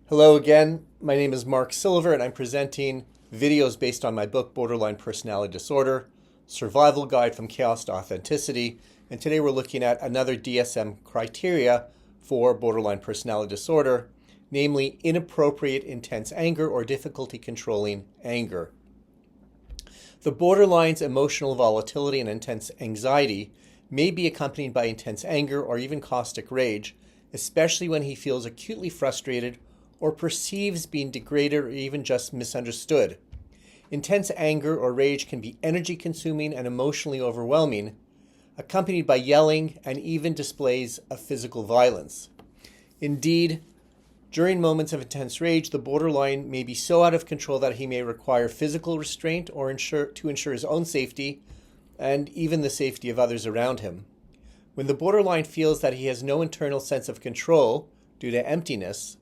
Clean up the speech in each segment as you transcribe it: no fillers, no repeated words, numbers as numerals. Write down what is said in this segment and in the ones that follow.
Hello again, my name is Mark Silver and I'm presenting videos based on my book Borderline Personality Disorder, Survival Guide from Chaos to Authenticity, and today we're looking at another DSM criteria for borderline personality disorder, namely inappropriate intense anger or difficulty controlling anger. The borderline's emotional volatility and intense anxiety may be accompanied by intense anger or even caustic rage, especially when he feels acutely frustrated or perceives being degraded or even just misunderstood. Intense anger or rage can be energy-consuming and emotionally overwhelming, accompanied by yelling and even displays of physical violence. Indeed, during moments of intense rage, the borderline may be so out of control that he may require physical restraint or to ensure his own safety and even the safety of others around him. When the borderline feels that he has no internal sense of control due to emptiness,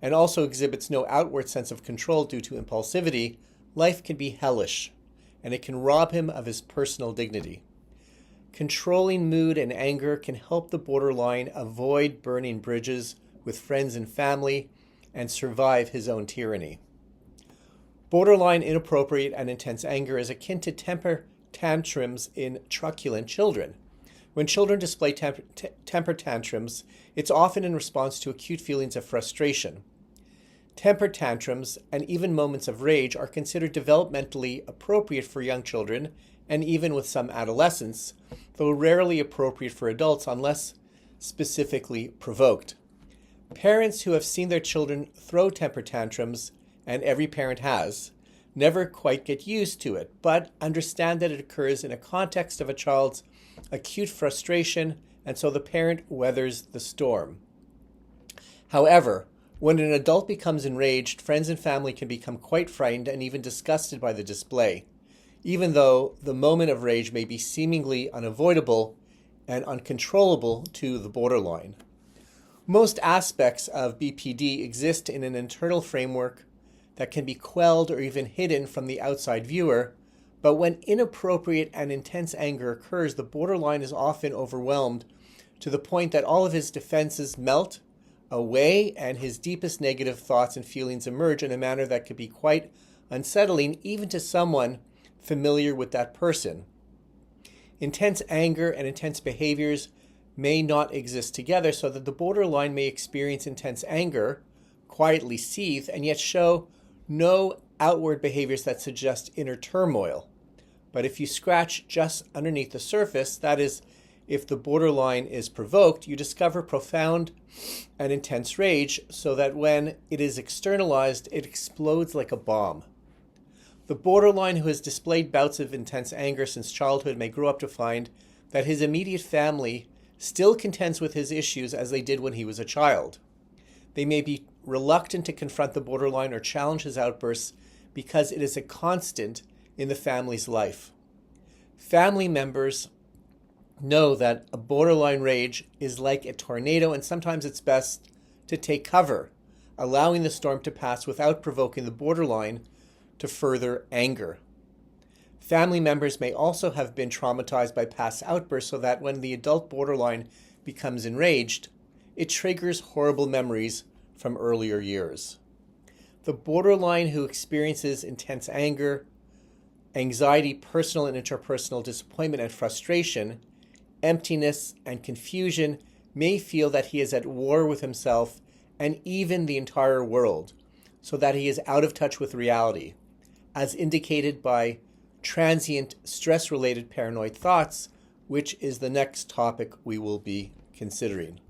and also exhibits no outward sense of control due to impulsivity, life can be hellish, and it can rob him of his personal dignity. Controlling mood and anger can help the borderline avoid burning bridges with friends and family and survive his own tyranny. Borderline inappropriate and intense anger is akin to temper tantrums in truculent children. When children display temper tantrums, it's often in response to acute feelings of frustration. Temper tantrums and even moments of rage are considered developmentally appropriate for young children and even with some adolescents, though rarely appropriate for adults unless specifically provoked. Parents who have seen their children throw temper tantrums, and every parent has, never quite get used to it, but understand that it occurs in a context of a child's acute frustration, and so the parent weathers the storm. However, when an adult becomes enraged, friends and family can become quite frightened and even disgusted by the display, even though the moment of rage may be seemingly unavoidable and uncontrollable to the borderline. Most aspects of BPD exist in an internal framework that can be quelled or even hidden from the outside viewer, but when inappropriate and intense anger occurs, the borderline is often overwhelmed to the point that all of his defenses melt away and his deepest negative thoughts and feelings emerge in a manner that could be quite unsettling even to someone familiar with that person. Intense anger and intense behaviors may not exist together, so that the borderline may experience intense anger, quietly seethe, and yet show no outward behaviors that suggest inner turmoil. But if you scratch just underneath the surface, that is, if the borderline is provoked, you discover profound and intense rage, so that when it is externalized, it explodes like a bomb. The borderline who has displayed bouts of intense anger since childhood may grow up to find that his immediate family still contends with his issues as they did when he was a child. They may be reluctant to confront the borderline or challenge his outbursts because it is a constant in the family's life. Family members know that a borderline rage is like a tornado, and sometimes it's best to take cover, allowing the storm to pass without provoking the borderline to further anger. Family members may also have been traumatized by past outbursts, so that when the adult borderline becomes enraged, it triggers horrible memories from earlier years. The borderline who experiences intense anger, anxiety, personal and interpersonal disappointment and frustration, emptiness and confusion may feel that he is at war with himself and even the entire world, so that he is out of touch with reality, as indicated by transient stress-related paranoid thoughts, which is the next topic we will be considering.